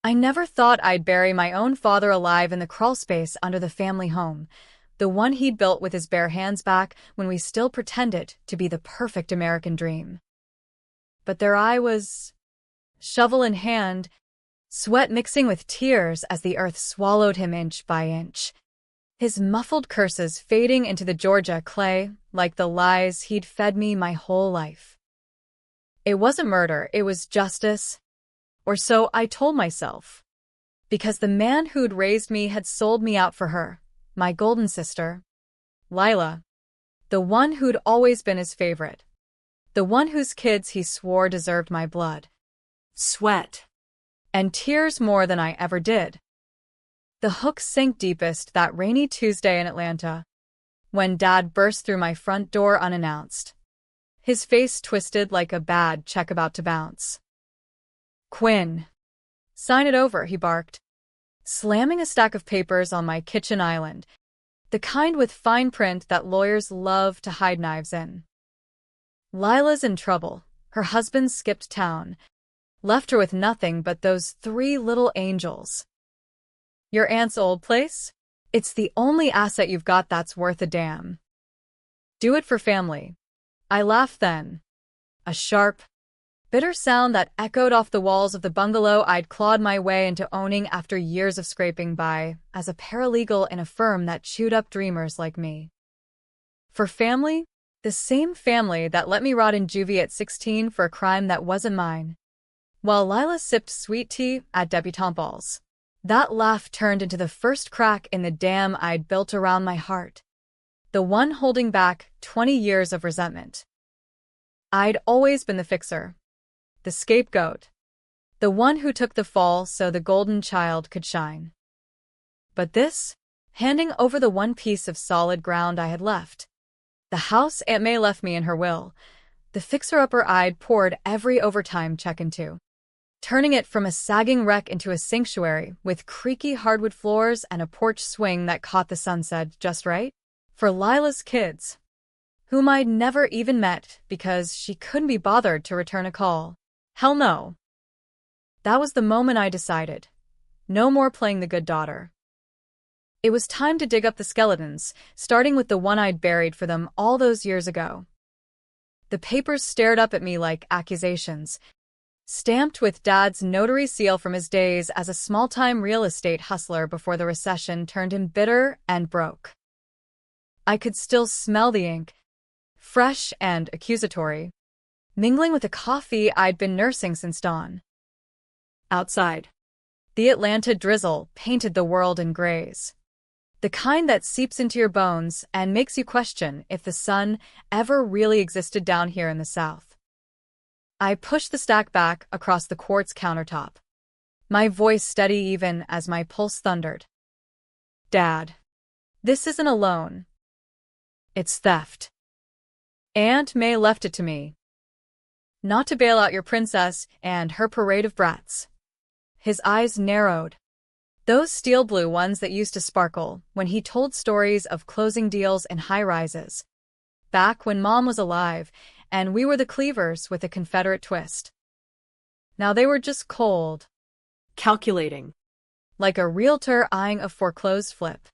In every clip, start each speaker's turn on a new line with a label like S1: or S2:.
S1: I never thought I'd bury my own father alive in the crawlspace under the family home, the one he'd built with his bare hands back when we still pretended to be the perfect American dream. But there I was, shovel in hand, sweat mixing with tears as the earth swallowed him inch by inch, his muffled curses fading into the Georgia clay like the lies he'd fed me my whole life. It wasn't murder, it was justice. Or so I told myself. Because the man who'd raised me had sold me out for her, my golden sister, Lila. The one who'd always been his favorite. The one whose kids he swore deserved my blood, sweat, and tears more than I ever did. The hook sank deepest that rainy Tuesday in Atlanta, when Dad burst through my front door unannounced, his face twisted like a bad check about to bounce. "Quinn, sign it over," he barked, slamming a stack of papers on my kitchen island, the kind with fine print that lawyers love to hide knives in. "Lila's in trouble. Her husband skipped town, left her with nothing but those 3 little angels. Your aunt's old place? It's the only asset you've got that's worth a damn. Do it for family." I laughed then, a sharp, bitter sound that echoed off the walls of the bungalow I'd clawed my way into owning after years of scraping by as a paralegal in a firm that chewed up dreamers like me. For family? The same family that let me rot in juvie at 16 for a crime that wasn't mine, while Lila sipped sweet tea at debutante balls. That laugh turned into the first crack in the dam I'd built around my heart, the one holding back 20 years of resentment. I'd always been the fixer, the scapegoat, the one who took the fall so the golden child could shine. But this, handing over the one piece of solid ground I had left, the house Aunt May left me in her will, the fixer-upper I'd poured every overtime check into, turning it from a sagging wreck into a sanctuary with creaky hardwood floors and a porch swing that caught the sunset just right, for Lila's kids, whom I'd never even met because she couldn't be bothered to return a call. Hell no. That was the moment I decided. No more playing the good daughter. It was time to dig up the skeletons, starting with the one I'd buried for them all those years ago. The papers stared up at me like accusations, stamped with Dad's notary seal from his days as a small-time real estate hustler before the recession turned him bitter and broke. I could still smell the ink, fresh and accusatory, mingling with the coffee I'd been nursing since dawn. Outside, the Atlanta drizzle painted the world in grays, the kind that seeps into your bones and makes you question if the sun ever really existed down here in the South. I pushed the stack back across the quartz countertop, my voice steady even as my pulse thundered. "Dad, this isn't a loan. It's theft. Aunt May left it to me. Not to bail out your princess and her parade of brats." His eyes narrowed, those steel blue ones that used to sparkle when he told stories of closing deals in high-rises, back when Mom was alive and we were the Cleavers with a Confederate twist. Now they were just cold, calculating, like a realtor eyeing a foreclosed flip.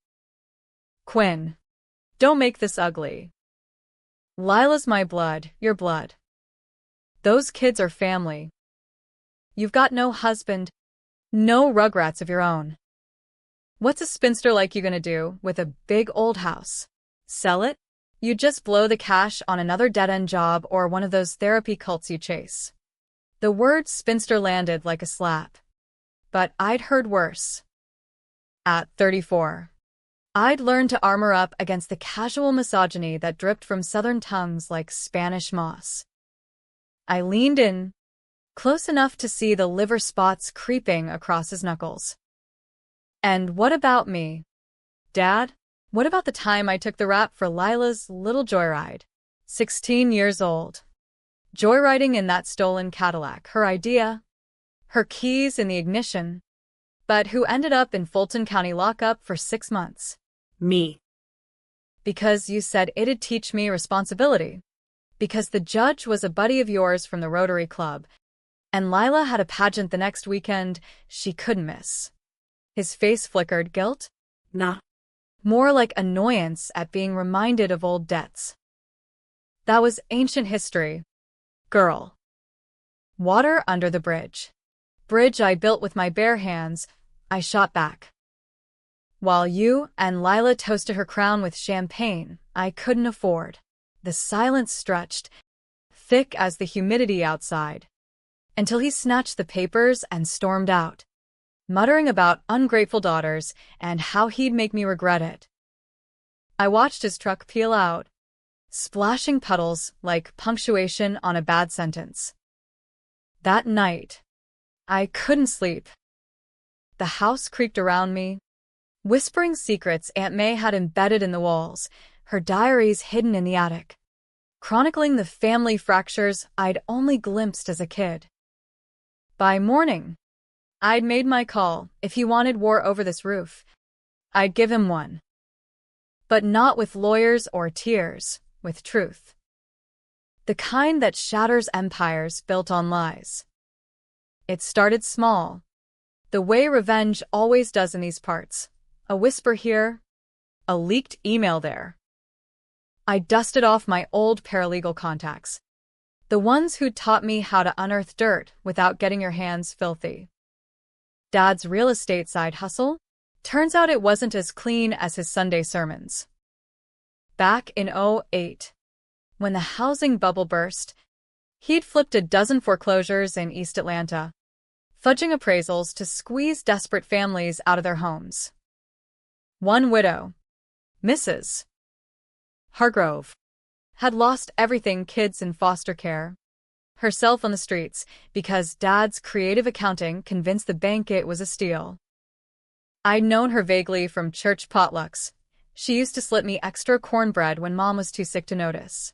S1: "Quinn, don't make this ugly. Lila's my blood, your blood. Those kids are family. You've got no husband, no rugrats of your own. What's a spinster like you gonna do with a big old house? Sell it? You just blow the cash on another dead-end job or one of those therapy cults you chase." The word spinster landed like a slap. But I'd heard worse. At 34, I'd learned to armor up against the casual misogyny that dripped from Southern tongues like Spanish moss. I leaned in, close enough to see the liver spots creeping across his knuckles. "And what about me? Dad? What about the time I took the rap for Lila's little joyride? 16 years old. Joyriding in that stolen Cadillac, her idea, her keys in the ignition, but who ended up in Fulton County lockup for 6 months. Me. Because you said it'd teach me responsibility. Because the judge was a buddy of yours from the Rotary Club, And Lila had a pageant the next weekend she couldn't miss. His face flickered. Guilt?
S2: Nah.
S1: More like annoyance at being reminded of old debts. That was ancient history. Girl. Water under the bridge. Bridge I built with my bare hands, I shot back. While you and Lila toasted her crown with champagne I couldn't afford. The silence stretched, thick as the humidity outside, until he snatched the papers and stormed out, muttering about ungrateful daughters and how he'd make me regret it. I watched his truck peel out, splashing puddles like punctuation on a bad sentence. That night, I couldn't sleep. The house creaked around me, whispering secrets Aunt May had embedded in the walls, her diaries hidden in the attic, chronicling the family fractures I'd only glimpsed as a kid. By morning, I'd made my call. If he wanted war over this roof, I'd give him one. But not with lawyers or tears, with truth. The kind that shatters empires built on lies. It started small, the way revenge always does in these parts. A whisper here, a leaked email there. I dusted off my old paralegal contacts, the ones who'd taught me how to unearth dirt without getting your hands filthy. Dad's real estate side hustle? Turns out it wasn't as clean as his Sunday sermons. Back in '08, when the housing bubble burst, he'd flipped a dozen foreclosures in East Atlanta, fudging appraisals to squeeze desperate families out of their homes. One widow, Mrs. Hargrove, had lost everything: kids in foster care, herself on the streets, because Dad's creative accounting convinced the bank it was a steal. I'd known her vaguely from church potlucks. She used to slip me extra cornbread when Mom was too sick to notice.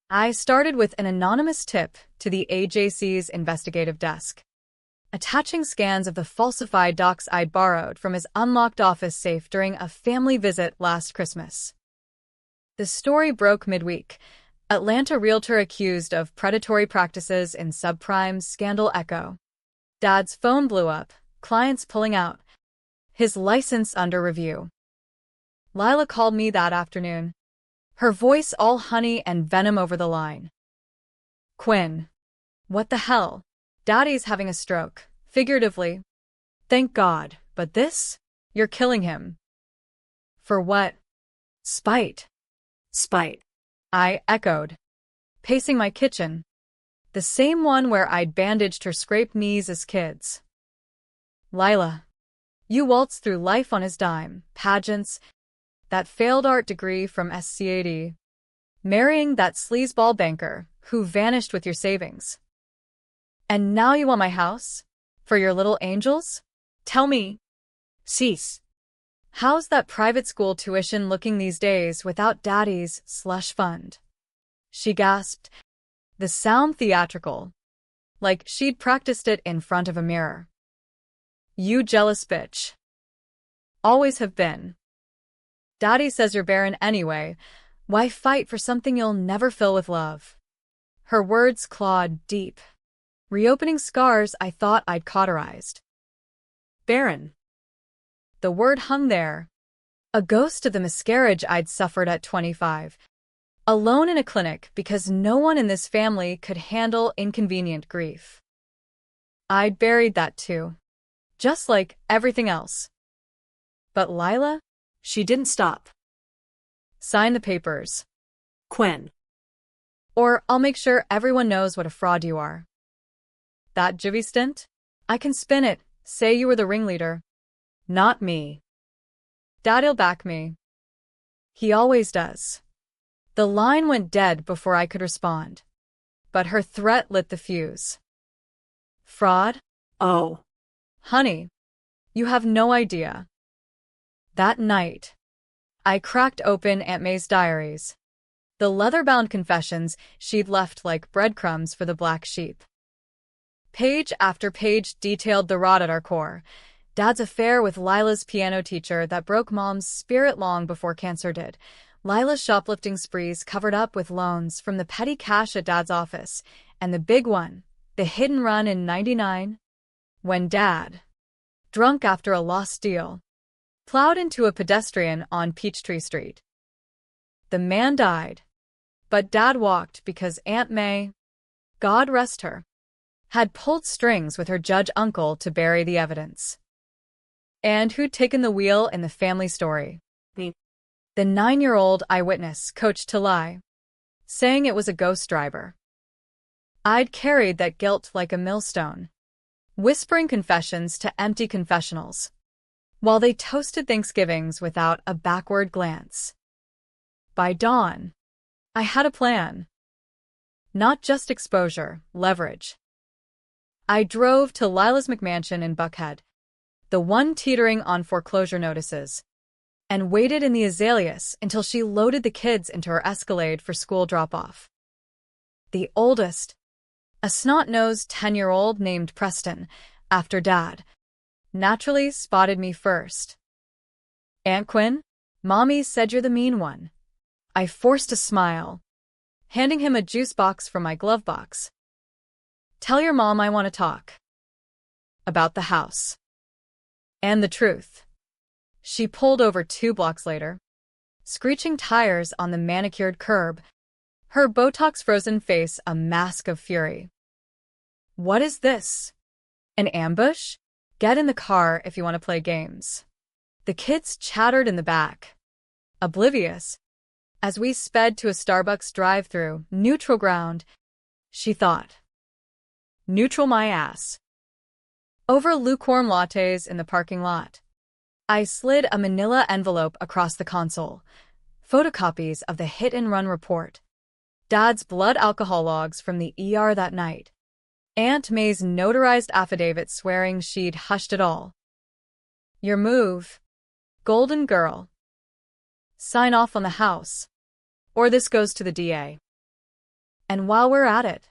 S1: I started with an anonymous tip to the AJC's investigative desk, attaching scans of the falsified docs I'd borrowed from his unlocked office safe during a family visit last Christmas. The story broke midweek. Atlanta realtor accused of predatory practices in subprime scandal echo. Dad's phone blew up, clients pulling out, his license under review. Lila called me that afternoon, her voice all honey and venom over the line. Quinn. What the hell? Daddy's having a stroke, figuratively. Thank God, but this? You're killing him. For what? Spite.
S2: Spite.
S1: I echoed, pacing my kitchen, the same one where I'd bandaged her scraped knees as kids. Lila, you waltzed through life on his dime, pageants, that failed art degree from SCAD, marrying that sleazeball banker who vanished with your savings. And now you want my house? For your little angels? Tell me.
S2: Cease.
S1: How's that private school tuition looking these days without Daddy's slush fund? She gasped, the sound theatrical, like she'd practiced it in front of a mirror. You jealous bitch. Always have been. Daddy says you're barren anyway. Why fight for something you'll never fill with love? Her words clawed deep, reopening scars I thought I'd cauterized. Barren. The word hung there, a ghost of the miscarriage I'd suffered at 25, alone in a clinic because no one in this family could handle inconvenient grief. I'd buried that too, just like everything else. But Lila?
S2: She didn't stop.
S1: Sign the papers.
S2: Quinn.
S1: Or I'll make sure everyone knows what a fraud you are. That jivvy stint? I can spin it, say you were the ringleader. Not me. Dad'll back me. He always does. The line went dead before I could respond, but her threat lit the fuse. Fraud?
S2: Oh.
S1: Honey, you have no idea. That night, I cracked open Aunt May's diaries, the leather-bound confessions she'd left like breadcrumbs for the black sheep. Page after page detailed the rot at our core. Dad's affair with Lila's piano teacher that broke Mom's spirit long before cancer did. Lila's shoplifting sprees covered up with loans from the petty cash at Dad's office. And the big one, the hit and run in '99, when Dad, drunk after a lost deal, plowed into a pedestrian on Peachtree Street. The man died, but Dad walked because Aunt May, God rest her, had pulled strings with her judge uncle to bury the evidence. And who'd taken the wheel in the family story?
S2: Me.
S1: The 9-year-old eyewitness coached to lie, saying it was a ghost driver. I'd carried that guilt like a millstone, whispering confessions to empty confessionals, while they toasted Thanksgivings without a backward glance. By dawn, I had a plan. Not just exposure, leverage. I drove to Lila's McMansion in Buckhead, the one teetering on foreclosure notices, and waited in the azaleas until she loaded the kids into her Escalade for school drop-off. The oldest, a snot-nosed 10-year-old named Preston, after Dad, naturally spotted me first. "Aunt Quinn, Mommy said you're the mean one." I forced a smile, handing him a juice box from my glove box. "Tell your mom I want to talk about the house and the truth." She pulled over 2 blocks later, screeching tires on the manicured curb, her Botox-frozen face a mask of fury. "What is this? An ambush? Get in the car if you want to play games." The kids chattered in the back, oblivious, as we sped to a Starbucks drive-thru, neutral ground, she thought. Neutral my ass. Over lukewarm lattes in the parking lot, I slid a manila envelope across the console, photocopies of the hit-and-run report, Dad's blood alcohol logs from the ER that night, Aunt May's notarized affidavit swearing she'd hushed it all. "Your move, golden girl. Sign off on the house, or this goes to the DA. And while we're at it,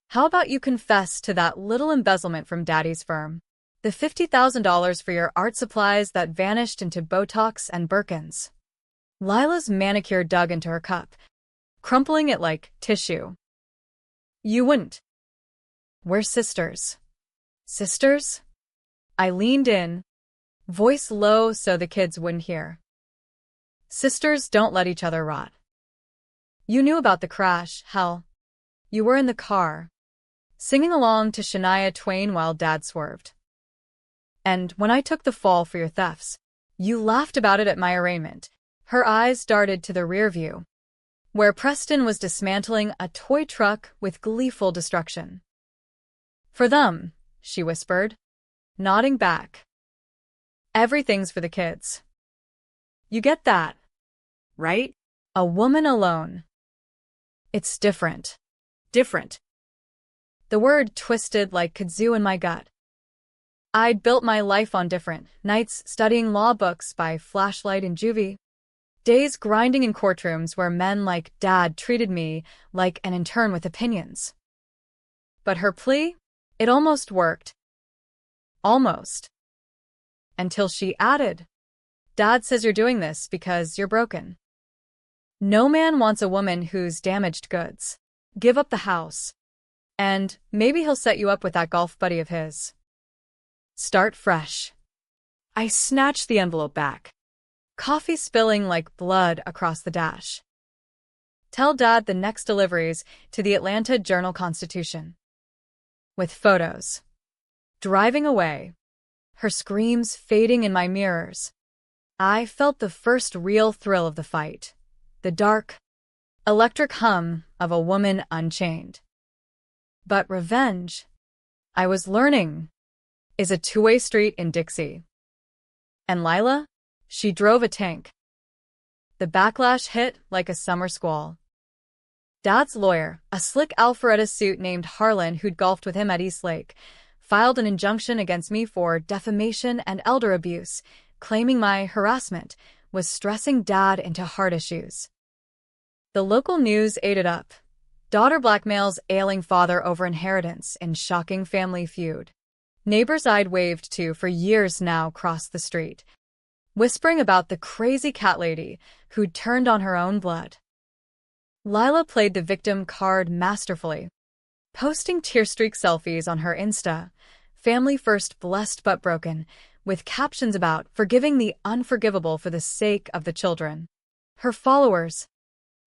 S1: how about you confess to that little embezzlement from Daddy's firm? The $50,000 for your art supplies that vanished into Botox and Birkins." Lila's manicure dug into her cup, crumpling it like tissue. "You wouldn't. We're sisters." "Sisters?" I leaned in, voice low so the kids wouldn't hear. "Sisters don't let each other rot. You knew about the crash, hell. You were in the car, singing along to Shania Twain while Dad swerved. And when I took the fall for your thefts, you laughed about it at my arraignment." Her eyes darted to the rear view, where Preston was dismantling a toy truck with gleeful destruction. "For them," she whispered, nodding back. "Everything's for the kids. You get that, right? A woman alone. It's different." Different. The word twisted like kudzu in my gut. I'd built my life on different nights studying law books by flashlight in juvie, days grinding in courtrooms where men like Dad treated me like an intern with opinions. But her plea? It almost worked. Almost. Until she added, "Dad says you're doing this because you're broken. No man wants a woman who's damaged goods. Give up the house. And maybe he'll set you up with that golf buddy of his. Start fresh." I snatched the envelope back, coffee spilling like blood across the dash. "Tell Dad the next deliveries to the Atlanta Journal-Constitution." With photos. Driving away, her screams fading in my mirrors, I felt the first real thrill of the fight, the dark, electric hum of a woman unchained. But revenge, I was learning, is a two-way street in Dixie. And Lila? She drove a tank. The backlash hit like a summer squall. Dad's lawyer, a slick Alpharetta suit named Harlan who'd golfed with him at East Lake, filed an injunction against me for defamation and elder abuse, claiming my harassment was stressing Dad into heart issues. The local news ate it up. Daughter blackmails ailing father over inheritance in shocking family feud. Neighbors I'd waved to for years now crossed the street, whispering about the crazy cat lady who'd turned on her own blood. Lila played the victim card masterfully, posting tear-streaked selfies on her Insta, family first blessed but broken, with captions about forgiving the unforgivable for the sake of the children. Her followers,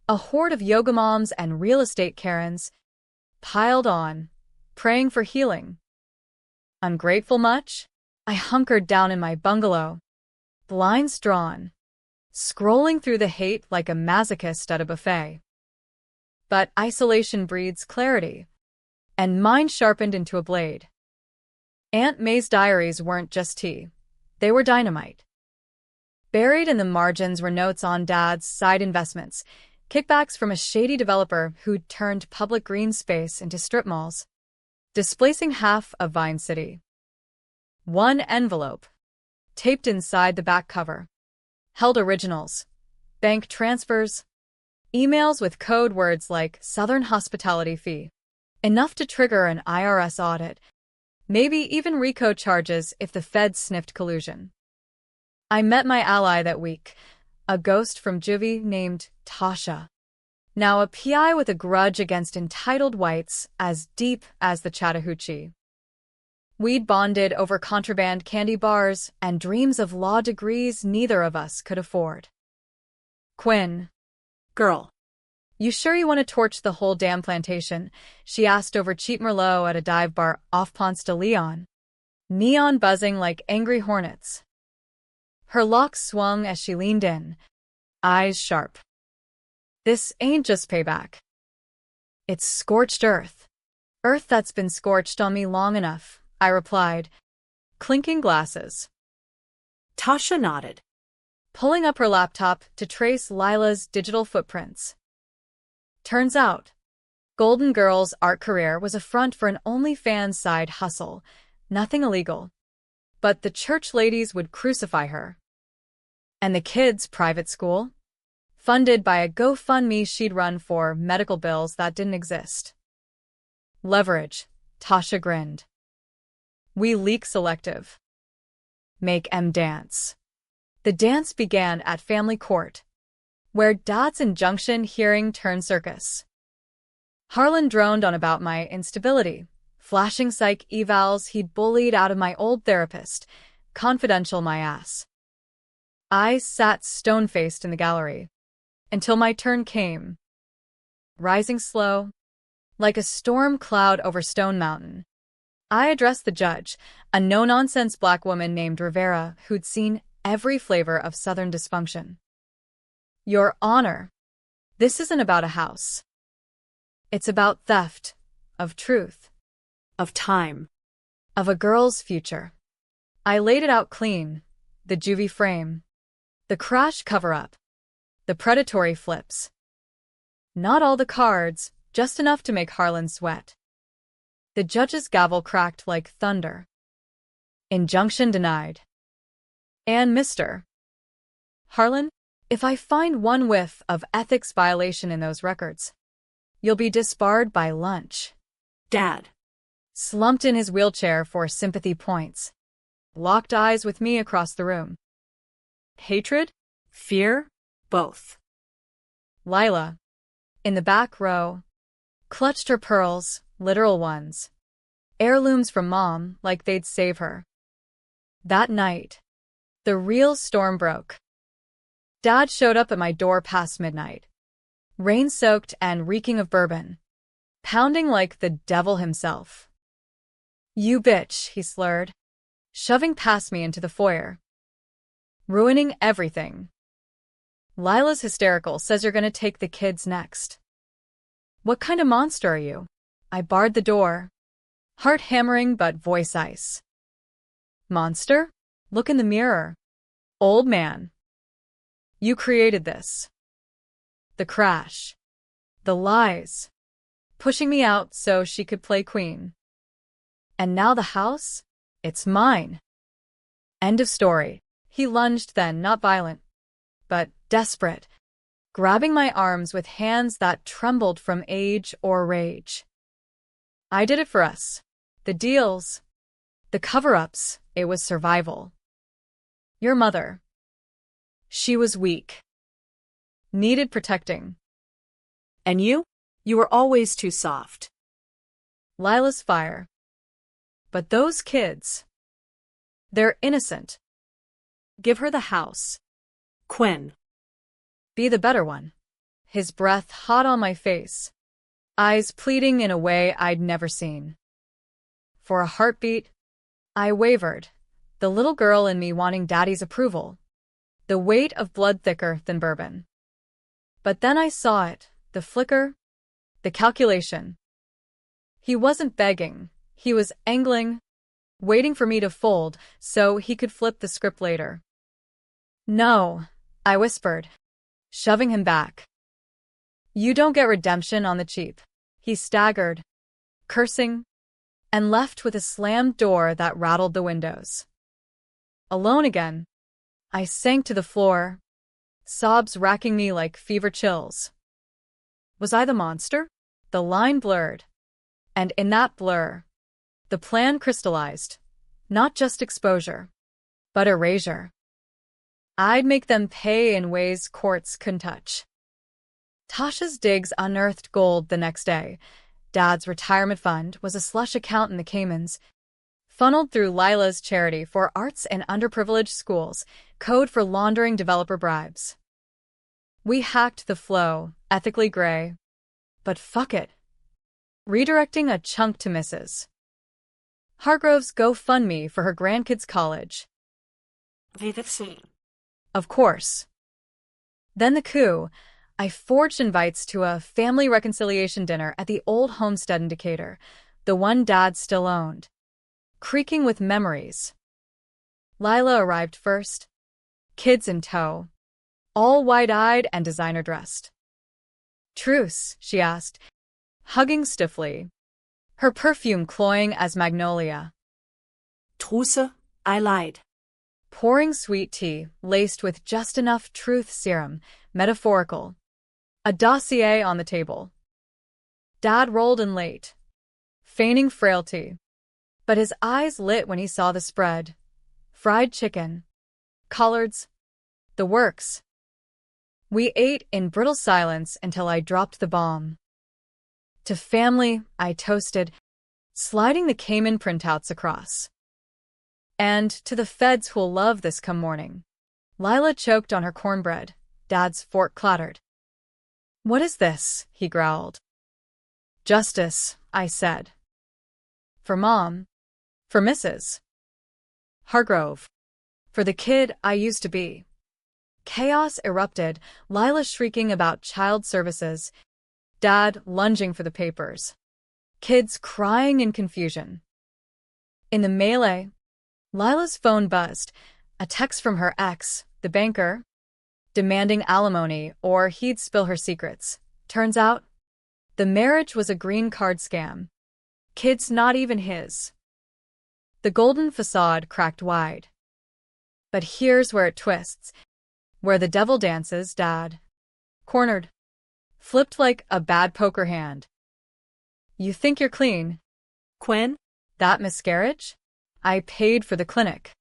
S1: a horde of yoga moms and real estate Karens, piled on, praying for healing. Ungrateful much? I hunkered down in my bungalow, blinds drawn, scrolling through the hate like a masochist at a buffet. But isolation breeds clarity, and mine sharpened into a blade. Aunt May's diaries weren't just tea. They were dynamite. Buried in the margins were notes on Dad's side investments, kickbacks from a shady developer who'd turned public green space into strip malls, displacing half of Vine City. One envelope, taped inside the back cover, held originals, bank transfers, emails with code words like Southern Hospitality Fee, enough to trigger an IRS audit, maybe even RICO charges if the feds sniffed collusion. I met my ally that week, a ghost from juvie named Tasha, now a PI with a grudge against entitled whites as deep as the Chattahoochee. We'd bonded over contraband candy bars and dreams of law degrees neither of us could afford. Quinn.
S2: Girl.
S1: You sure you want to torch the whole damn plantation? She asked over cheap Merlot at a dive bar off Ponce de Leon, neon buzzing like angry hornets. Her locks swung as she leaned in, eyes sharp. This ain't just payback. It's scorched earth. Earth that's been scorched on me long enough, I replied, clinking glasses.
S2: Tasha nodded,
S1: pulling up her laptop to trace Lila's digital footprints. Turns out, Golden Girl's art career was a front for an OnlyFans side hustle, nothing illegal. But the church ladies would crucify her. And the kids' private school? Funded by a GoFundMe she'd run for medical bills that didn't exist. Leverage, Tasha grinned. We leak selective. Make M dance. The dance began at family court, where Dad's injunction hearing turned circus. Harlan droned on about my instability, flashing psych evals he'd bullied out of my old therapist, confidential my ass. I sat stone-faced in the gallery, until my turn came. Rising slow, like a storm cloud over Stone Mountain, I addressed the judge, a no-nonsense black woman named Rivera who'd seen every flavor of Southern dysfunction. Your Honor, this isn't about a house. It's about theft, of truth,
S2: of time,
S1: of a girl's future. I laid it out clean, the juvie frame, the crash cover-up, the predatory flips. Not all the cards, just enough to make Harlan sweat. The judge's gavel cracked like thunder. Injunction denied. And Mr. Harlan, if I find one whiff of ethics violation in those records, you'll be disbarred by lunch.
S2: Dad
S1: slumped in his wheelchair for sympathy points, locked eyes with me across the room. Hatred? Fear?
S2: Both.
S1: Lila, in the back row, clutched her pearls, literal ones. Heirlooms from Mom, like they'd save her. That night, the real storm broke. Dad showed up at my door past midnight, rain-soaked and reeking of bourbon, pounding like the devil himself. You bitch, he slurred, shoving past me into the foyer. Ruining everything. Lila's hysterical, says you're gonna take the kids next. What kind of monster are you? I barred the door, heart hammering but voice ice. Monster? Look in the mirror. Old man. You created this. The crash. The lies. Pushing me out so she could play queen. And now the house? It's mine. End of story. He lunged then, not violent, but desperate, grabbing my arms with hands that trembled from age or rage. I did it for us. The deals. The cover-ups. It was survival. Your mother. She was weak. Needed protecting.
S2: And you? You were always too soft.
S1: Lila's fire. But those kids. They're innocent. Give her the house.
S2: Quinn.
S1: Be the better one. His breath hot on my face. Eyes pleading in a way I'd never seen. For a heartbeat, I wavered, the little girl in me wanting Daddy's approval. The weight of blood thicker than bourbon. But then I saw it, the flicker, the calculation. He wasn't begging, he was angling, waiting for me to fold so he could flip the script later. No, I whispered, shoving him back. You don't get redemption on the cheap. He staggered, cursing, and left with a slammed door that rattled the windows. Alone again, I sank to the floor, sobs racking me like fever chills. Was I the monster? The line blurred. And in that blur, the plan crystallized. Not just exposure, but erasure. I'd make them pay in ways courts couldn't touch. Tasha's digs unearthed gold the next day. Dad's retirement fund was a slush account in the Caymans, funneled through Lila's charity for arts and underprivileged schools, code for laundering developer bribes. We hacked the flow, ethically gray. But fuck it. Redirecting a chunk to Mrs. Hargrove's GoFundMe for her grandkids' college. Of course. Then the coup. I forged invites to a family reconciliation dinner at the old homestead in Decatur, the one Dad still owned. Creaking with memories. Lila arrived first, kids in tow, all wide-eyed and designer-dressed. Truce, she asked, hugging stiffly, her perfume cloying as magnolia.
S2: Truce, I lied.
S1: Pouring sweet tea, laced with just enough truth serum, metaphorical. A dossier on the table. Dad rolled in late, feigning frailty, but his eyes lit when he saw the spread. Fried chicken, collards, the works. We ate in brittle silence until I dropped the bomb. To family, I toasted, sliding the Cayman printouts across. And to the feds who'll love this come morning. Lila choked on her cornbread. Dad's fork clattered. What is this? He growled. Justice, I said. For Mom. For Mrs. Hargrove. For the kid I used to be. Chaos erupted, Lila shrieking about child services, Dad lunging for the papers. Kids crying in confusion. In the melee, Lila's phone buzzed, a text from her ex, the banker, demanding alimony or he'd spill her secrets. Turns out, the marriage was a green card scam. Kids not even his. The golden facade cracked wide. But here's where it twists. Where the devil dances, Dad. Cornered. Flipped like a bad poker hand. You think you're clean?
S2: Quinn?
S1: That miscarriage? I paid for the clinic.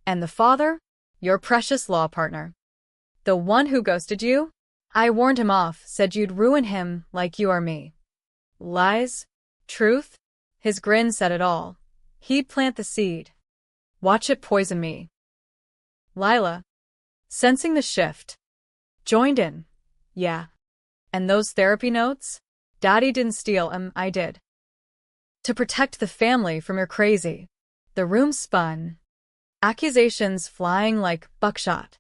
S1: And the father? Your precious law partner. The one who ghosted you? I warned him off, said you'd ruin him like you are me. Lies? Truth? His grin said it all. He'd plant the seed. Watch it poison me. Lila, sensing the shift, joined in. Yeah. And those therapy notes? Daddy didn't steal 'em, I did. To protect the family from your crazy. The room spun. Accusations flying like buckshot.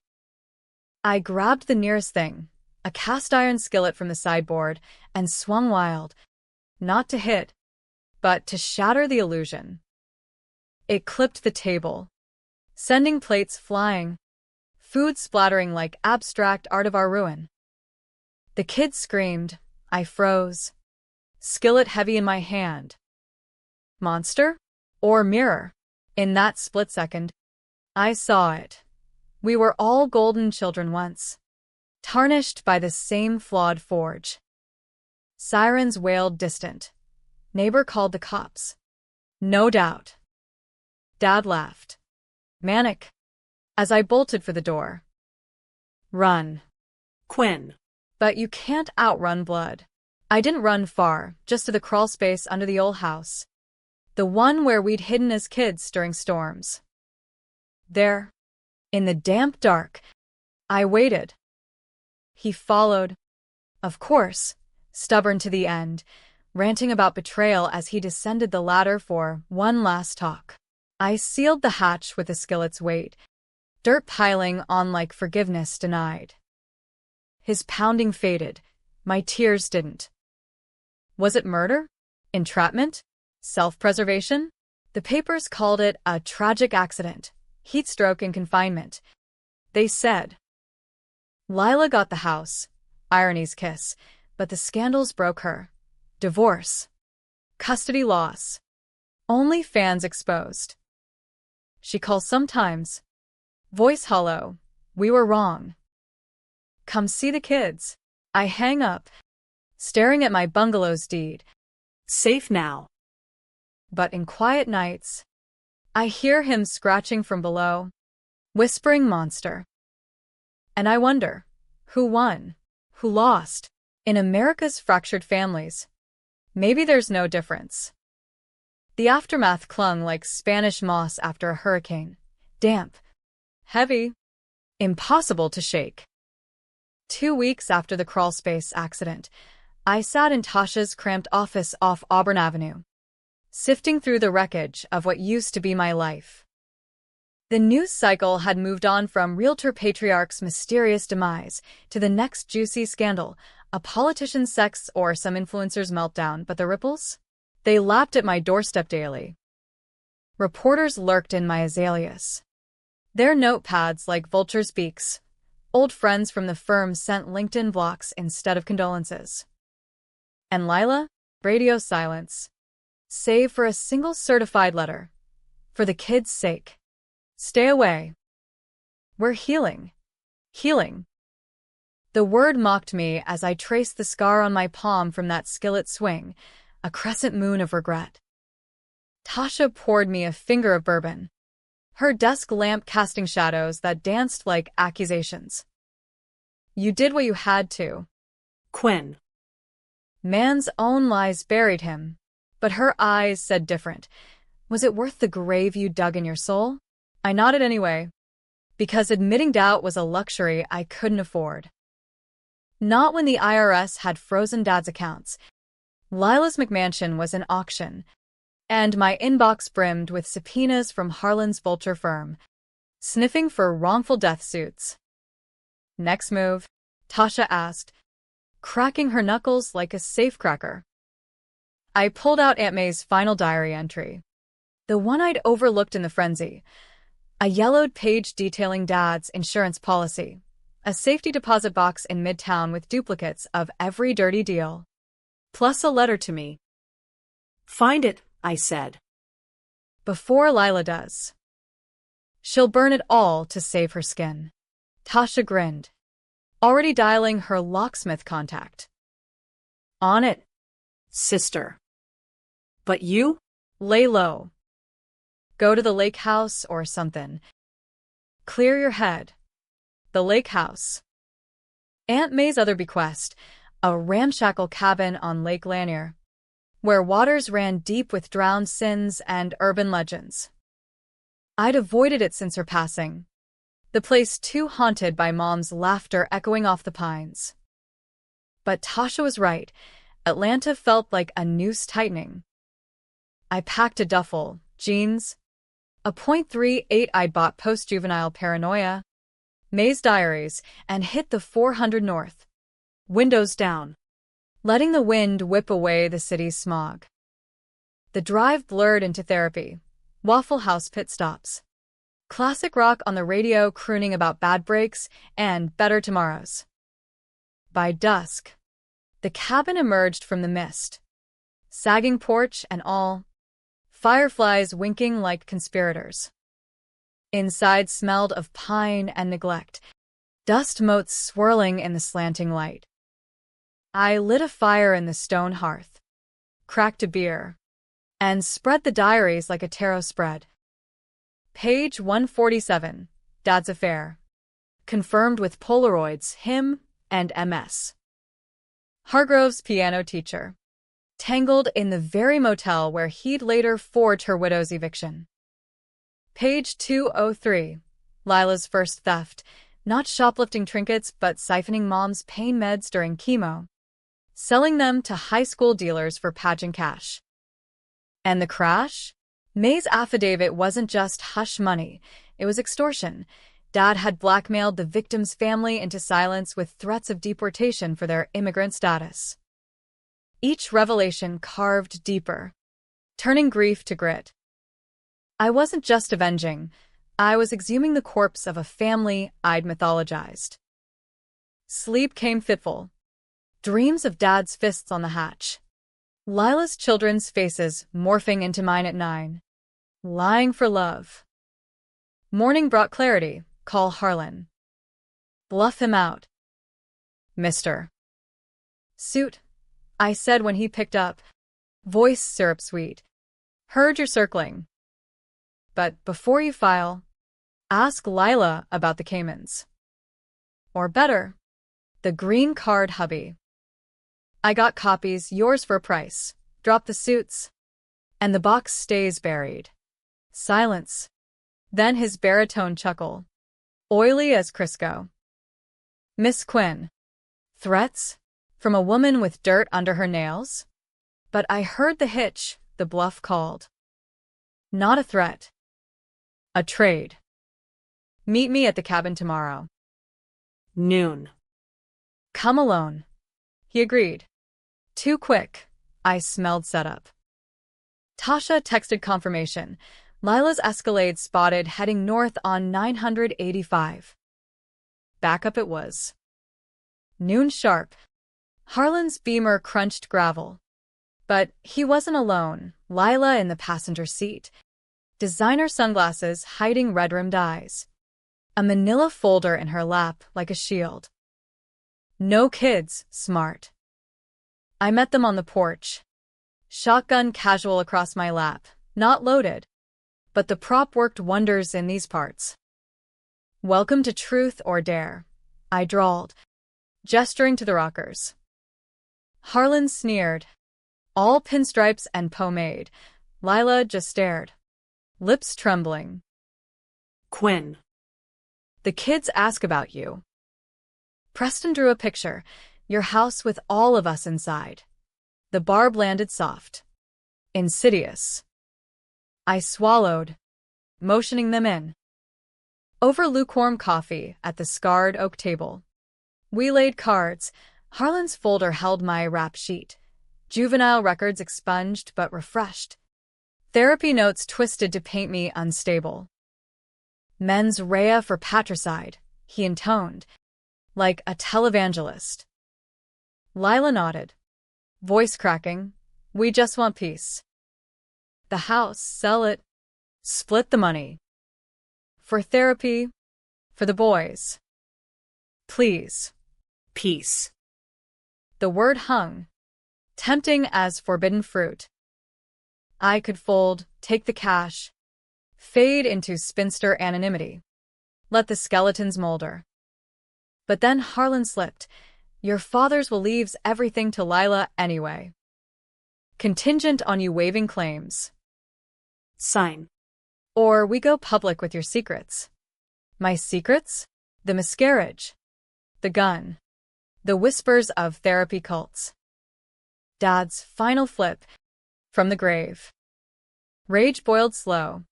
S1: I grabbed the nearest thing, a cast-iron skillet from the sideboard, and swung wild. Not to hit, but to shatter the illusion. It clipped the table, sending plates flying, food splattering like abstract art of our ruin. The kids screamed. I froze. Skillet heavy in my hand. Monster? Or mirror? In that split second, I saw it. We were all golden children once, tarnished by the same flawed forge. Sirens wailed distant. Neighbor called the cops. No doubt. Dad laughed. Manic. As I bolted for the door. Run.
S2: Quinn.
S1: But you can't outrun blood. I didn't run far, just to the crawl space under the old house. The one where we'd hidden as kids during storms. There, in the damp dark, I waited. He followed, of course, stubborn to the end, ranting about betrayal as he descended the ladder for one last talk. I sealed the hatch with the skillet's weight, dirt piling on like forgiveness denied. His pounding faded, my tears didn't. Was it murder? Entrapment? Self-preservation? The papers called it a tragic accident, heat stroke and confinement. They said. Lila got the house, irony's kiss, but the scandals broke her. Divorce. Custody loss. Only fans exposed. She calls sometimes. Voice hollow. We were wrong. Come see the kids. I hang up, staring at my bungalow's deed.
S2: Safe now.
S1: But in quiet nights, I hear him scratching from below, whispering monster. And I wonder, who won? Who lost? In America's fractured families, maybe there's no difference. The aftermath clung like Spanish moss after a hurricane. Damp. Heavy. Impossible to shake. 2 weeks after the crawlspace accident, I sat in Tasha's cramped office off Auburn Avenue, sifting through the wreckage of what used to be my life. The news cycle had moved on from realtor patriarch's mysterious demise to the next juicy scandal, a politician's sex or some influencer's meltdown, but the ripples? They lapped at my doorstep daily. Reporters lurked in my azaleas. Their notepads like vultures' beaks. Old friends from the firm sent LinkedIn blocks instead of condolences. And Lila? Radio silence. Save for a single certified letter. For the kids' sake. Stay away. We're healing. Healing. The word mocked me as I traced the scar on my palm from that skillet swing, a crescent moon of regret. Tasha poured me a finger of bourbon, her desk lamp casting shadows that danced like accusations. You did what you had to.
S2: Quinn.
S1: Man's own lies buried him, but her eyes said different. Was it worth the grave you dug in your soul? I nodded anyway, because admitting doubt was a luxury I couldn't afford. Not when the IRS had frozen Dad's accounts. Lila's McMansion was in auction, and my inbox brimmed with subpoenas from Harlan's vulture firm, sniffing for wrongful death suits. Next move? Tasha asked, cracking her knuckles like a safecracker. I pulled out Aunt May's final diary entry, the one I'd overlooked in the frenzy, a yellowed page detailing Dad's insurance policy, a safety deposit box in Midtown with duplicates of every dirty deal, plus a letter to me.
S2: Find it, I said.
S1: Before Lila does. She'll burn it all to save her skin. Tasha grinned, already dialing her locksmith contact. On it,
S2: sister. But you?
S1: Lay low. Go to the lake house or something. Clear your head. The lake house. Aunt May's other bequest, a ramshackle cabin on Lake Lanier, where waters ran deep with drowned sins and urban legends. I'd avoided it since her passing, the place too haunted by Mom's laughter echoing off the pines. But Tasha was right. Atlanta felt like a noose tightening. I packed a duffel, jeans, a .38 I'd bought post-juvenile paranoia, May's diaries, and hit the 400 North, windows down, letting the wind whip away the city's smog. The drive blurred into therapy, Waffle House pit stops, classic rock on the radio crooning about bad breaks and better tomorrows. By dusk, the cabin emerged from the mist, sagging porch and all, fireflies winking like conspirators. Inside smelled of pine and neglect, dust motes swirling in the slanting light. I lit a fire in the stone hearth, cracked a beer, and spread the diaries like a tarot spread. Page 147, Dad's affair. Confirmed with Polaroids, him and MS. Hargrove's piano teacher, tangled in the very motel where he'd later forge her widow's eviction. Page 203. Lila's first theft. Not shoplifting trinkets, but siphoning mom's pain meds during chemo, selling them to high school dealers for pageant cash. And the crash? May's affidavit wasn't just hush money, it was extortion. Dad had blackmailed the victim's family into silence with threats of deportation for their immigrant status. Each revelation carved deeper, turning grief to grit. I wasn't just avenging, I was exhuming the corpse of a family I'd mythologized. Sleep came fitful. Dreams of Dad's fists on the hatch. Lila's children's faces morphing into mine at 9. Lying for love. Morning brought clarity. Call Harlan. Bluff him out. Mister. Suit, I said when he picked up. Voice syrup sweet. Heard you're circling. But before you file, ask Lila about the Caymans. Or better, the green card hubby. I got copies, yours for a price. Drop the suits. And the box stays buried. Silence. Then his baritone chuckle. Oily as Crisco. Miss Quinn. Threats? From a woman with dirt under her nails? But I heard the hitch, the bluff called. Not a threat. A trade. Meet me at the cabin tomorrow.
S2: Noon.
S1: Come alone. He agreed. Too quick. I smelled setup. Tasha texted confirmation. Lila's Escalade spotted heading north on 985. Backup it was. Noon sharp. Harlan's Beamer crunched gravel. But he wasn't alone. Lila in the passenger seat. Designer sunglasses hiding red-rimmed eyes. A manila folder in her lap like a shield. No kids, smart. I met them on the porch. Shotgun casual across my lap, not loaded. But the prop worked wonders in these parts. Welcome to Truth or Dare, I drawled, gesturing to the rockers. Harlan sneered. All pinstripes and pomade. Lila just stared, lips trembling.
S2: Quinn.
S1: The kids ask about you. Preston drew a picture, your house with all of us inside. The barb landed soft. Insidious. I swallowed, motioning them in. Over lukewarm coffee at the scarred oak table. We laid cards. Harlan's folder held my rap sheet. Juvenile records expunged but refreshed. Therapy notes twisted to paint me unstable. Mens rea for patricide, he intoned, like a televangelist. Lila nodded, voice cracking. We just want peace. The house, sell it, split the money. For therapy, for the boys. Please.
S2: Peace.
S1: The word hung, tempting as forbidden fruit. I could fold, take the cash, fade into spinster anonymity. Let the skeletons molder. But then Harlan slipped. Your father's will leaves everything to Lila anyway. Contingent on you waiving claims.
S2: Sign.
S1: Or we go public with your secrets. My secrets? The miscarriage. The gun. The whispers of therapy cults. Dad's final flip. From the grave. Rage boiled slow.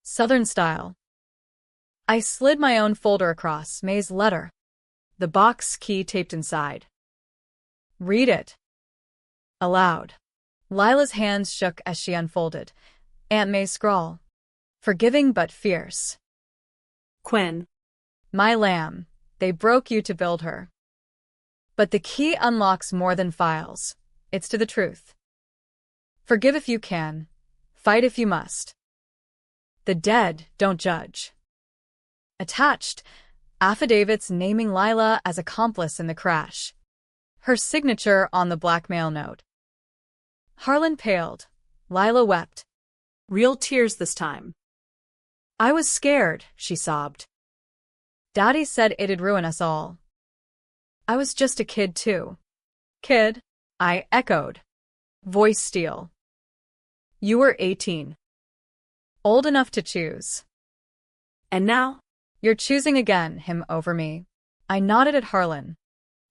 S1: Southern style. I slid my own folder across May's letter. The box key taped inside. Read it. Aloud. Lila's hands shook as she unfolded. Aunt May's scrawl. Forgiving but fierce.
S2: Quinn.
S1: My lamb, they broke you to build her. But the key unlocks more than files. It's to the truth. Forgive if you can. Fight if you must. The dead don't judge. Attached, affidavits naming Lila as accomplice in the crash. Her signature on the blackmail note. Harlan paled. Lila wept.
S2: Real tears this time.
S1: I was scared, she sobbed. Daddy said it'd ruin us all. I was just a kid too. Kid, I echoed. Voice steel. You were 18. Old enough to choose.
S2: And now?
S1: You're choosing again, him over me. I nodded at Harlan,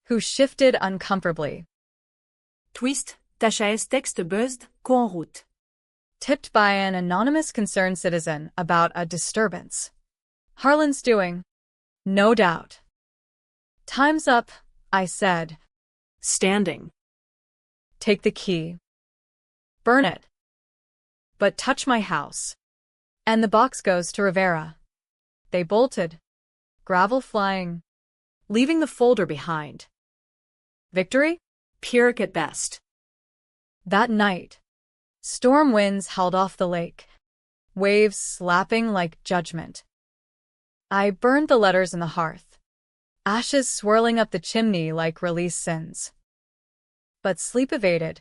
S1: who shifted uncomfortably.
S2: Twist, ta chaise texte buzzed, co en route.
S1: Tipped by an anonymous concerned citizen about a disturbance. Harlan's doing. No doubt. Time's up, I said.
S2: Standing.
S1: Take the key. Burn it. But touch my house. And the box goes to Rivera. They bolted. Gravel flying. Leaving the folder behind. Victory?
S2: Pyrrhic at best.
S1: That night, storm winds howled off the lake, waves slapping like judgment. I burned the letters in the hearth, ashes swirling up the chimney like released sins. But sleep evaded,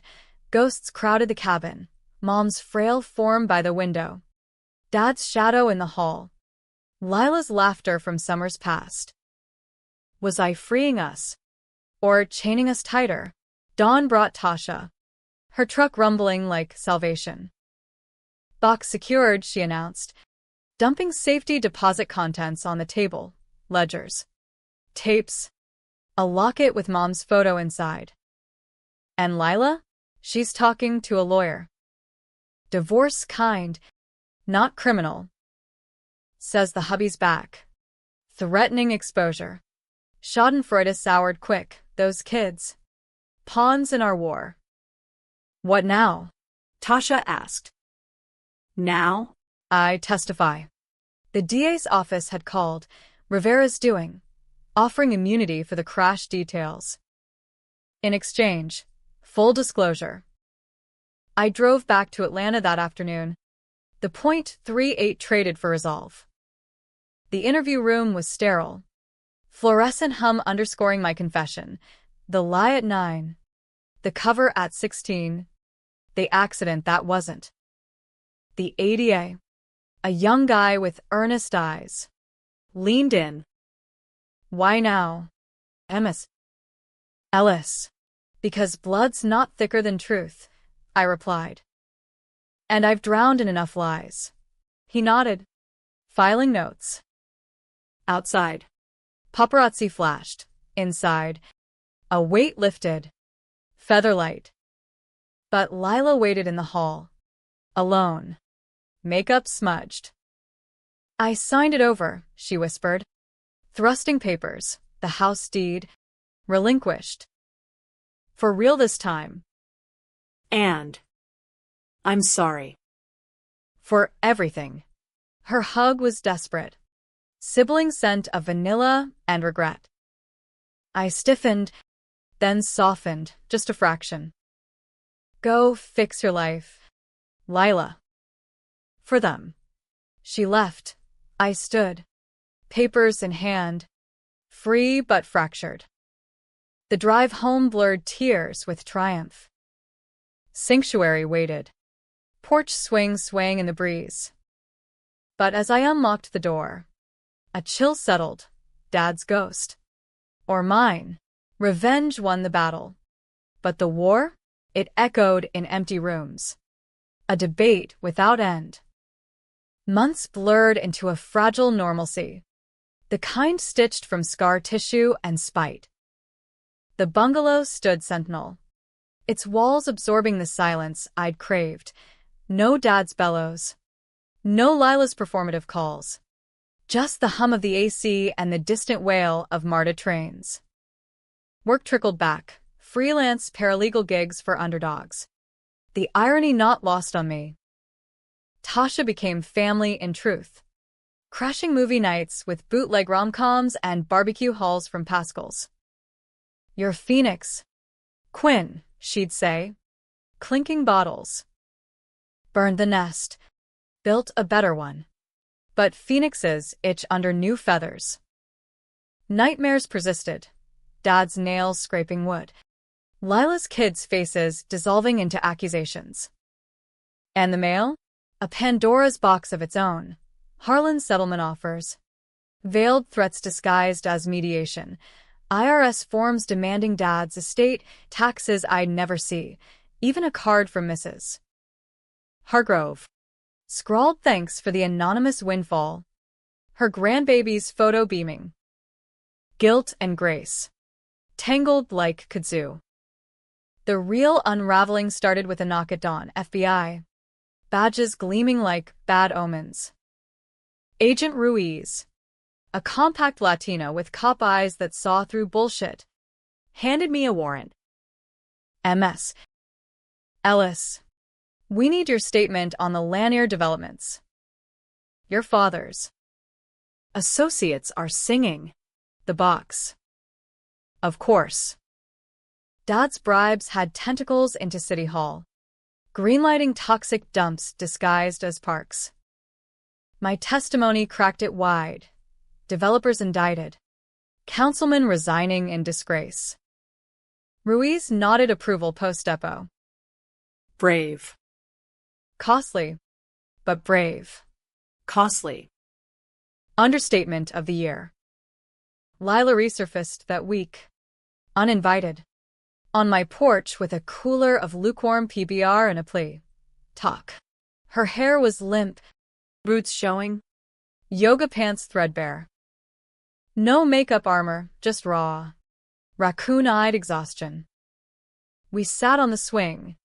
S1: ghosts crowded the cabin, Mom's frail form by the window, Dad's shadow in the hall, Lila's laughter from summers past. Was I freeing us? Or chaining us tighter? Dawn brought Tasha, her truck rumbling like salvation. Box secured, she announced, dumping safety deposit contents on the table, ledgers, tapes, a locket with Mom's photo inside. And Lila? She's talking to a lawyer. Divorce kind, not criminal. Says the hubby's back. Threatening exposure. Schadenfreude soured quick, those kids. Pawns in our war. What now?
S2: Tasha asked. Now?
S1: I testify. The DA's office had called, Rivera's doing, offering immunity for the crash details. In exchange, full disclosure. I drove back to Atlanta that afternoon. The .38 traded for resolve. The interview room was sterile. Fluorescent hum underscoring my confession. The lie at 9. The cover at 16. The accident that wasn't. The ADA. A young guy with earnest eyes. Leaned in. Why now? Ellis. Because blood's not thicker than truth, I replied. And I've drowned in enough lies. He nodded. Filing notes. Outside. Paparazzi flashed. Inside. A weight lifted. Featherlight. But Lila waited in the hall. Alone. Makeup smudged. I signed it over, she whispered. Thrusting papers, the house deed, relinquished. For real this time.
S2: And I'm sorry.
S1: For everything. Her hug was desperate. Sibling scent of vanilla and regret. I stiffened, then softened, just a fraction. Go fix your life. Lila. For them. She left. I stood. Papers in hand. Free but fractured. The drive home blurred tears with triumph. Sanctuary waited. Porch swing swaying in the breeze. But as I unlocked the door, a chill settled. Dad's ghost. Or mine. Revenge won the battle. But the war? It echoed in empty rooms. A debate without end. Months blurred into a fragile normalcy. The kind stitched from scar tissue and spite. The bungalow stood sentinel. Its walls absorbing the silence I'd craved. No Dad's bellows. No Lila's performative calls. Just the hum of the AC and the distant wail of MARTA trains. Work trickled back. Freelance paralegal gigs for underdogs. The irony not lost on me. Tasha became family in truth. Crashing movie nights with bootleg rom-coms and barbecue hauls from Pascal's. You're Phoenix. Quinn, she'd say. Clinking bottles. Burned the nest. Built a better one. But phoenixes itch under new feathers. Nightmares persisted. Dad's nails scraping wood. Lila's kids' faces dissolving into accusations. And the mail? A Pandora's box of its own. Harlan's settlement offers. Veiled threats disguised as mediation. IRS forms demanding Dad's estate, taxes I'd never see, even a card from Mrs. Hargrove. Scrawled thanks for the anonymous windfall. Her grandbaby's photo beaming. Guilt and grace. Tangled like kudzu. The real unraveling started with a knock at dawn, FBI. Badges gleaming like bad omens. Agent Ruiz, a compact Latina with cop eyes that saw through bullshit, handed me a warrant. MS. Ellis, we need your statement on the Lanier developments. Your father's associates are singing the box. Of course. Dad's bribes had tentacles into City Hall, greenlighting toxic dumps disguised as parks. My testimony cracked it wide. Developers indicted. Councilman resigning in disgrace. Ruiz nodded approval post-depo.
S2: Brave.
S1: Costly, but brave.
S2: Costly.
S1: Understatement of the year. Lila resurfaced that week, uninvited, on my porch with a cooler of lukewarm PBR and a plea. Talk. Her hair was limp,
S2: Roots showing.
S1: yoga pants threadbare. No makeup armor, just raw, raccoon-eyed exhaustion. We sat on the swing,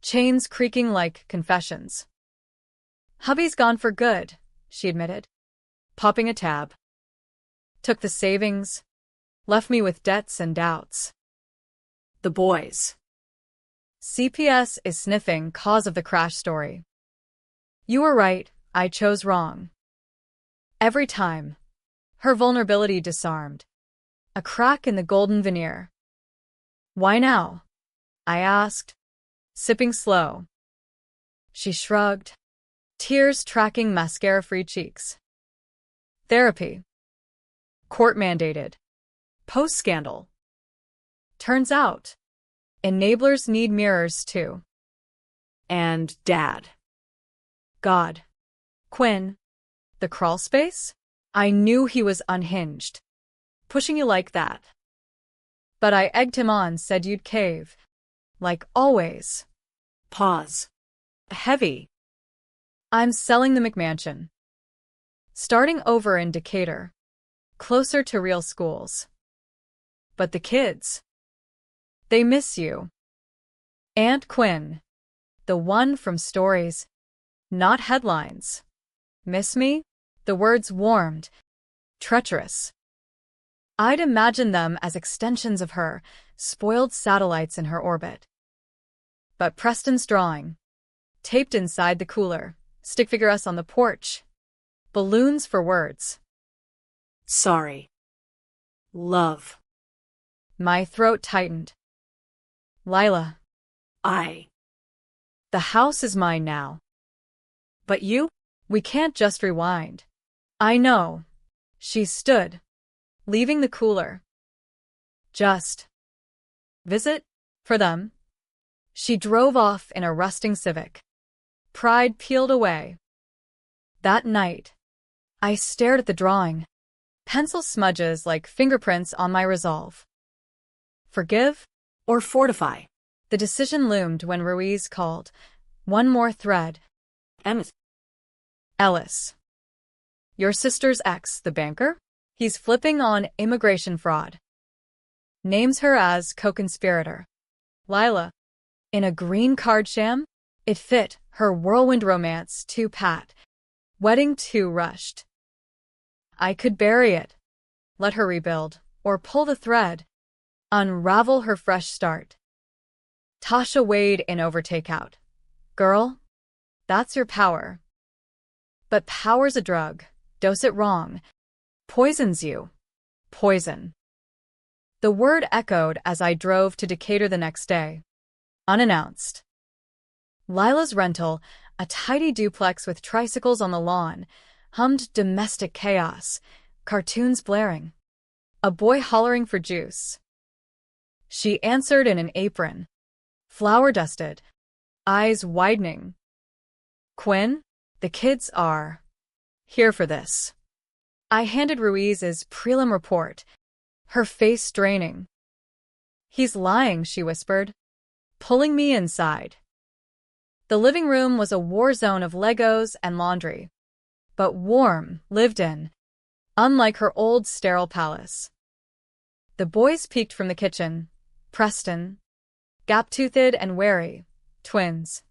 S1: chains creaking like confessions. Hubby's gone for good, she admitted, popping a tab. Took the savings, left me with debts and doubts.
S2: The boys.
S1: CPS is sniffing cause of the crash story. You were right, I chose wrong. Every time. Her vulnerability disarmed. A crack in the golden veneer. Why now? I asked, sipping slow. She shrugged, tears tracking mascara-free cheeks. Therapy. Court-mandated. Post-scandal. Turns out, enablers need mirrors too.
S2: And Dad.
S1: God. Quinn. The crawl space? I knew he was unhinged. Pushing you like that. But I egged him on, said you'd cave. Like always.
S2: Pause. Heavy.
S1: I'm selling the McMansion. Starting over in Decatur. Closer to real schools. But the kids. They miss you. Aunt Quinn. The one from stories. Not headlines. Miss me? The words warmed. Treacherous. I'd imagine them as extensions of her, spoiled satellites in her orbit. But Preston's drawing. Taped inside the cooler. Stick figure us on the porch. Balloons for words.
S2: Sorry. Love.
S1: My throat tightened. Lila. The house is mine now. But you? We can't just rewind. I know. She stood, leaving the cooler. Just. Visit? For them? She drove off in a rusting Civic. Pride peeled away. That night, I stared at the drawing. Pencil smudges like fingerprints on my resolve. Forgive?
S2: Or fortify.
S1: The decision loomed when Ruiz called. One more thread.
S2: MS.
S1: Ellis. Your sister's ex, the banker? He's flipping on immigration fraud. Names her as co-conspirator. Lila. In a green card sham? It fit her whirlwind romance too pat. Wedding too rushed. I could bury it. Let her rebuild. Or pull the thread. Unravel her fresh start. Tasha Wade in Overtakeout. Girl, that's your power. But power's a drug. Dose it wrong. Poisons you. Poison. The word echoed as I drove to Decatur the next day. Unannounced. Lila's rental, a tidy duplex with tricycles on the lawn, hummed domestic chaos, cartoons blaring. A boy hollering for juice. She answered in an apron. Flour-dusted. Eyes widening. Quinn, the kids are here for this. I handed Ruiz's prelim report. her face straining. He's lying, she whispered, pulling me inside. The living room was a war zone of Legos and laundry, but warm, lived in, unlike her old sterile palace. The boys peeked from the kitchen. Preston, gap-toothed and wary, twins.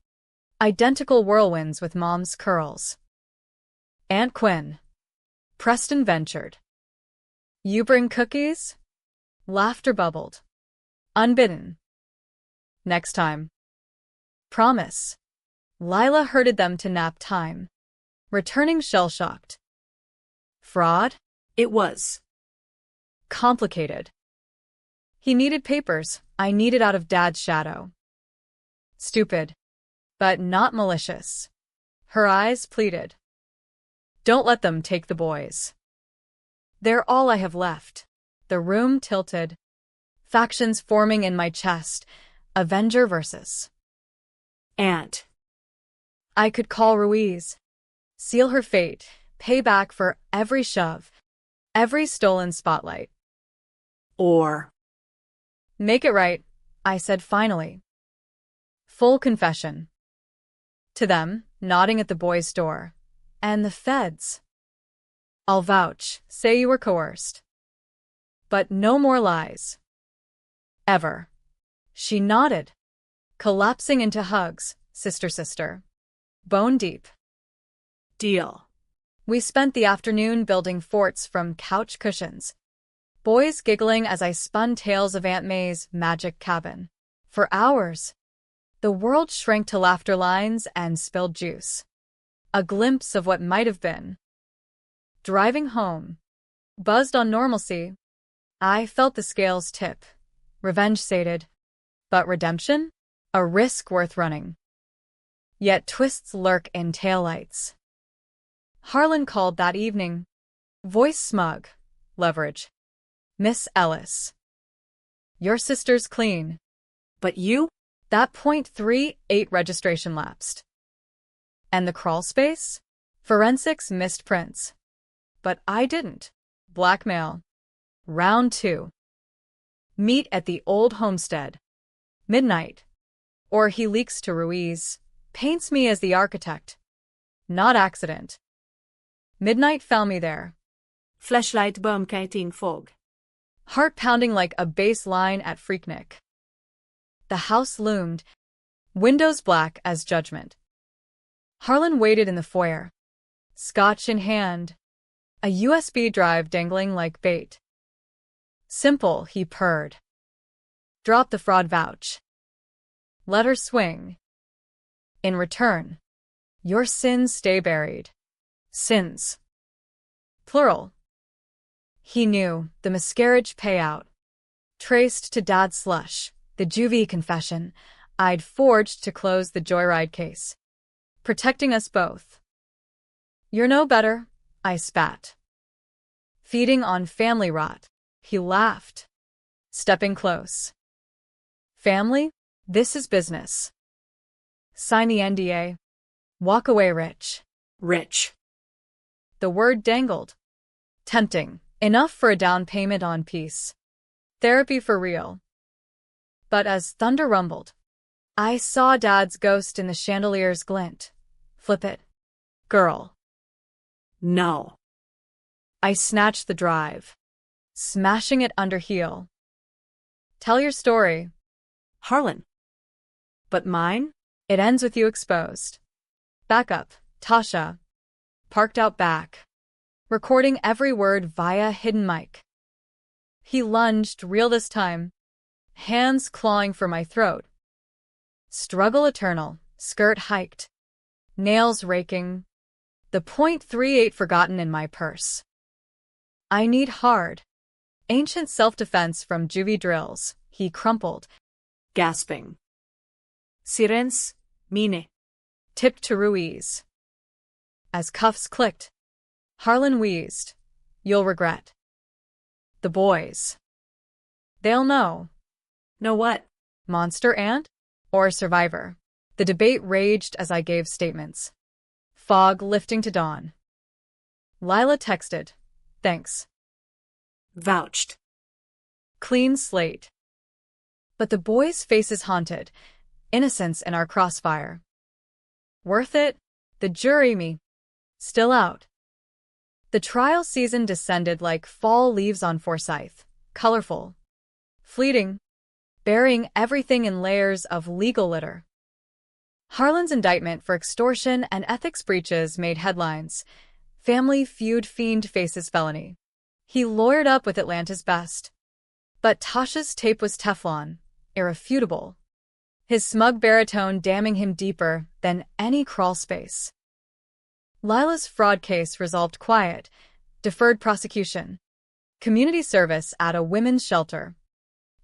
S1: Identical whirlwinds with Mom's curls. Aunt Quinn. Preston ventured. You bring cookies? Laughter bubbled. Unbidden. Next time. Promise. Lila herded them to nap time, returning shell-shocked. Fraud?
S2: It was.
S1: Complicated. He needed papers, I needed out of Dad's shadow. Stupid, but not malicious. Her eyes pleaded. Don't let them take the boys. They're all I have left. The room tilted. Factions forming in my chest. Avenger versus.
S2: Aunt.
S1: I could call Ruiz. Seal her fate. Pay back for every shove. Every stolen spotlight.
S2: Or.
S1: Make it right, I said finally. Full confession. To them, nodding at the boys' door. And the feds. I'll vouch, say you were coerced. But no more lies. Ever. She nodded, collapsing into hugs, sister. Bone deep.
S2: Deal.
S1: We spent the afternoon building forts from couch cushions. Boys giggling as I spun tales of Aunt May's magic cabin. For hours. The world shrank to laughter lines and spilled juice. A glimpse of what might have been. Driving home. Buzzed on normalcy. I felt the scales tip. Revenge sated. But redemption? A risk worth running. Yet twists lurk in taillights. Harlan called that evening. Voice smug. Leverage. Miss Ellis. Your sister's clean.
S2: But you?
S1: That .38 registration lapsed. And the crawl space? Forensics missed prints. But I didn't. Blackmail. Round 2. Meet at the old homestead. Midnight. Or he leaks to Ruiz. Paints me as the architect. Not accident. Midnight found me there.
S2: Flashlight bumkating fog.
S1: Heart pounding like a bass line at Freaknik. The house loomed, windows black as judgment. Harlan waited in the foyer, scotch in hand, a USB drive dangling like bait. Simple, he purred. Drop the fraud vouch. Let her swing. In return, your sins stay buried. Sins. Plural. He knew, the miscarriage payout. Traced to Dad's slush, the juvie confession I'd forged to close the joyride case. Protecting us both. You're no better, I spat. Feeding on family rot, he laughed. Stepping close. Family? This is business. Sign the NDA. Walk away rich.
S2: Rich.
S1: The word dangled. Tempting. Enough for a down payment on peace. Therapy for real. But as thunder rumbled, I saw Dad's ghost in the chandelier's glint. Flip it. Girl.
S2: No.
S1: I snatched the drive, smashing it under heel. Tell your story.
S2: Harlan.
S1: But mine? It ends with you exposed. Back up, Tasha. Parked out back. Recording every word via hidden mic. He lunged, real this time. Hands clawing for my throat. Struggle eternal, skirt hiked. Nails raking. The .38 forgotten in my purse. I need hard. Ancient self-defense from juvie drills, he crumpled.
S2: Gasping. Sirens, mine.
S1: Tipped to Ruiz. As cuffs clicked, Harlan wheezed. You'll regret. The boys. They'll know.
S2: Know what?
S1: Monster ant? Or survivor? The debate raged as I gave statements. Fog lifting to dawn. Lila texted. Thanks.
S2: Vouched.
S1: Clean slate. But the boys' faces haunted, innocence in our crossfire. Worth it? The jury me. Still out. The trial season descended like fall leaves on Forsyth, colorful, fleeting, burying everything in layers of legal litter. Harlan's indictment for extortion and ethics breaches made headlines. Family feud fiend faces felony. He lawyered up with Atlanta's best. But Tasha's tape was Teflon, irrefutable. His smug baritone damning him deeper than any crawl space. Lila's fraud case resolved quiet, deferred prosecution. Community service at a women's shelter.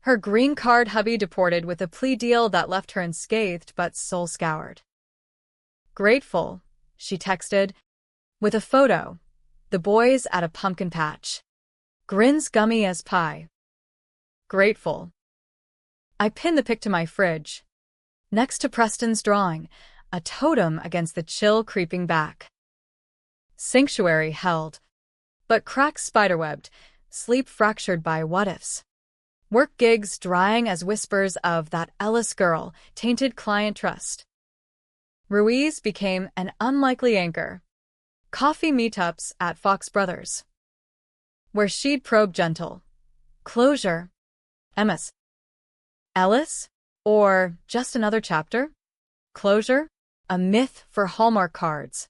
S1: Her green card hubby deported with a plea deal that left her unscathed but soul-scoured. Grateful, she texted, with a photo. The boys at a pumpkin patch. Grins gummy as pie. Grateful. I pinned the pic to my fridge. Next to Preston's drawing, a totem against the chill creeping back. Sanctuary held. But cracks spiderwebbed, sleep fractured by what-ifs. Work gigs drying as whispers of that Ellis girl tainted client trust. Ruiz became an unlikely anchor. Coffee meetups at Fox Brothers, where she'd probe gentle. Closure. MS. Ellis? Or just another chapter? Closure? A myth for Hallmark cards.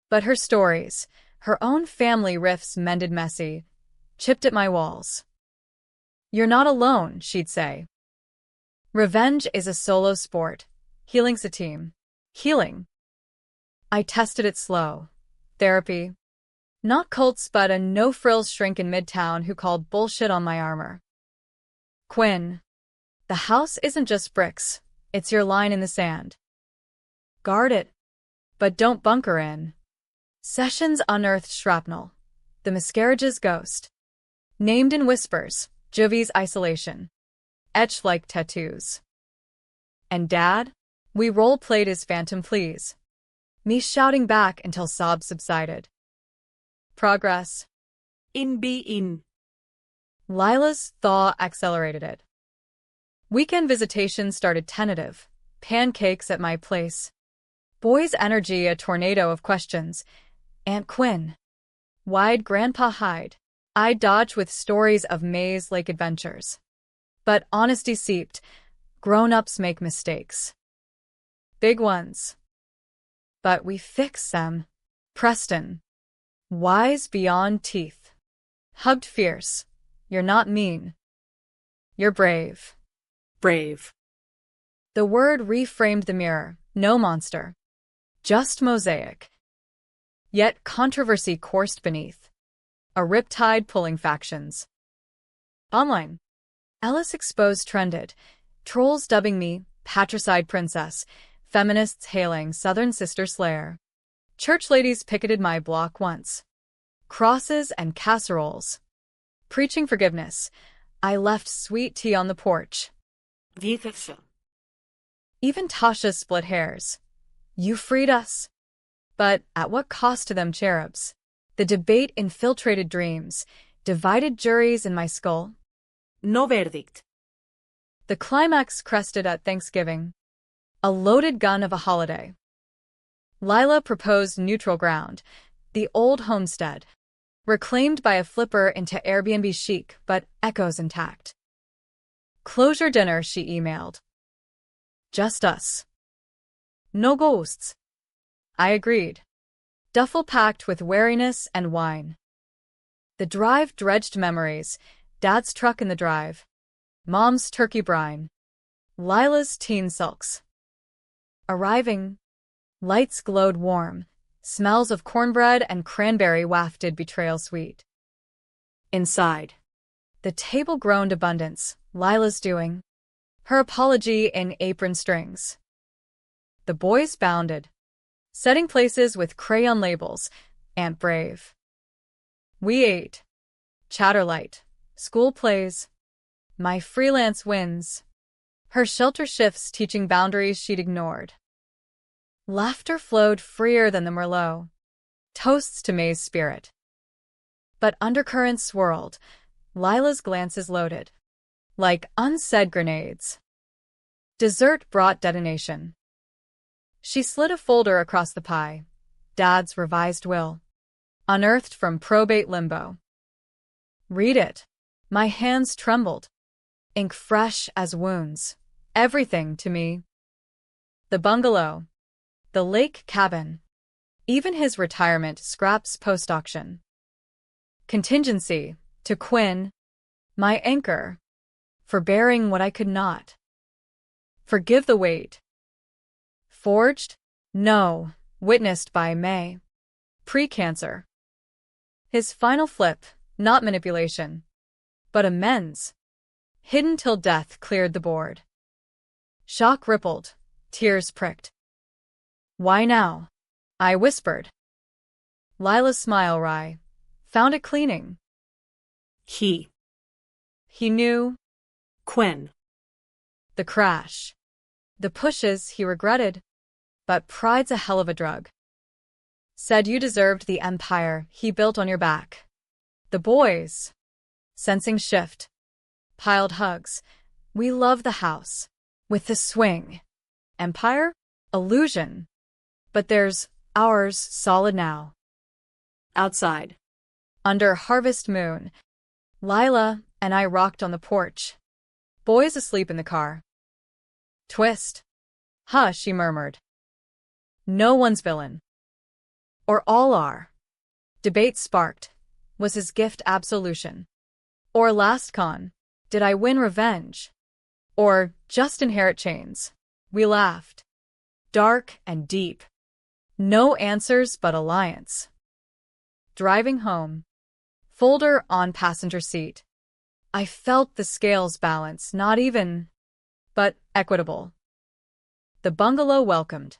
S1: But her stories, her own family rifts mended messy, chipped at my walls. You're not alone, she'd say. Revenge is a solo sport. Healing's a team. Healing. I tested it slow. Therapy. Not cults, but a no-frills shrink in Midtown who called bullshit on my armor. Quinn. The house isn't just bricks. It's your line in the sand. Guard it. But don't bunker in. Sessions unearthed shrapnel. The miscarriage's ghost. Named in whispers. Juvi's isolation. Etched like tattoos. And Dad? We role-played his phantom pleas. Me shouting back until sobs subsided. Progress.
S2: In.
S1: Lila's thaw accelerated it. Weekend visitations started tentative. Pancakes at my place. Boys' energy a tornado of questions. Aunt Quinn. Why'd Grandpa hide? I dodged with stories of Maze Lake adventures. But honesty seeped. Grown-ups make mistakes. Big ones. But we fix them. Preston. Wise beyond teeth. Hugged fierce. You're not mean. You're brave.
S2: Brave.
S1: The word reframed the mirror. No monster. Just mosaic. Yet controversy coursed beneath. A riptide pulling factions. Online. Ellis Exposed trended. Trolls dubbing me patricide princess. Feminists hailing Southern Sister Slayer. Church ladies picketed my block once. Crosses and casseroles. Preaching forgiveness. I left sweet tea on the porch. Even Tasha split hairs. You freed us. But at what cost to them cherubs? The debate infiltrated dreams, divided juries in my skull.
S2: No verdict.
S1: The climax crested at Thanksgiving. A loaded gun of a holiday. Lila proposed neutral ground, the old homestead. Reclaimed by a flipper into Airbnb chic, but echoes intact. Closure dinner, she emailed. Just us. No ghosts. I agreed. Duffel packed with wariness and wine. The drive dredged memories. Dad's truck in the drive. Mom's turkey brine. Lila's teen sulks. Arriving. Lights glowed warm. Smells of cornbread and cranberry wafted betrayal sweet. Inside. The table groaned abundance. Lila's doing. Her apology in apron strings. The boys bounded. Setting places with crayon labels. Aunt Brave. We ate. Chatterlight. School plays. My freelance wins. Her shelter shifts teaching boundaries she'd ignored. Laughter flowed freer than the Merlot. Toasts to May's spirit. But undercurrents swirled. Lila's glances loaded, like unsaid grenades. Dessert brought detonation. She slid a folder across the pie. Dad's revised will. Unearthed from probate limbo. Read it. My hands trembled. Ink fresh as wounds. Everything to me. The bungalow. The lake cabin. Even his retirement scraps post-auction. Contingency. To Quinn. My anchor. Forbearing what I could not. Forgive the wait. Forged? No. Witnessed by May. Pre-cancer. His final flip, not manipulation, but amends. Hidden till death cleared the board. Shock rippled, tears pricked. Why now? I whispered. Lila's smile wry. Found it cleaning.
S2: He
S1: knew.
S2: Quinn.
S1: The crash. The pushes he regretted. But pride's a hell of a drug. Said you deserved the empire he built on your back. The boys. Sensing shift. Piled hugs. We love the house. With the swing. Empire? Illusion. But there's ours solid now.
S2: Outside.
S1: Under harvest moon. Lila and I rocked on the porch. Boys asleep in the car. Twist. Hush, she murmured. No one's villain. Or all are. Debate sparked. Was his gift absolution? Or last con, did I win revenge? Or just inherit chains? We laughed. Dark and deep. No answers but alliance. Driving home. Folder on passenger seat. I felt the scales balance, not even, but equitable. The bungalow welcomed.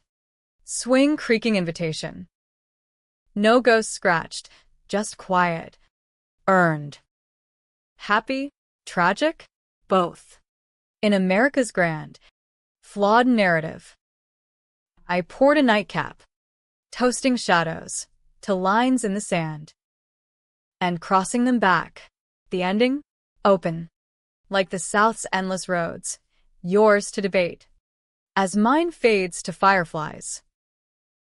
S1: Swing creaking invitation. No ghosts scratched, just quiet. Earned. Happy? Tragic? Both. In America's grand, flawed narrative. I poured a nightcap, toasting shadows, to lines in the sand. And crossing them back, the ending? Open. Like the South's endless roads, yours to debate. As mine fades to fireflies.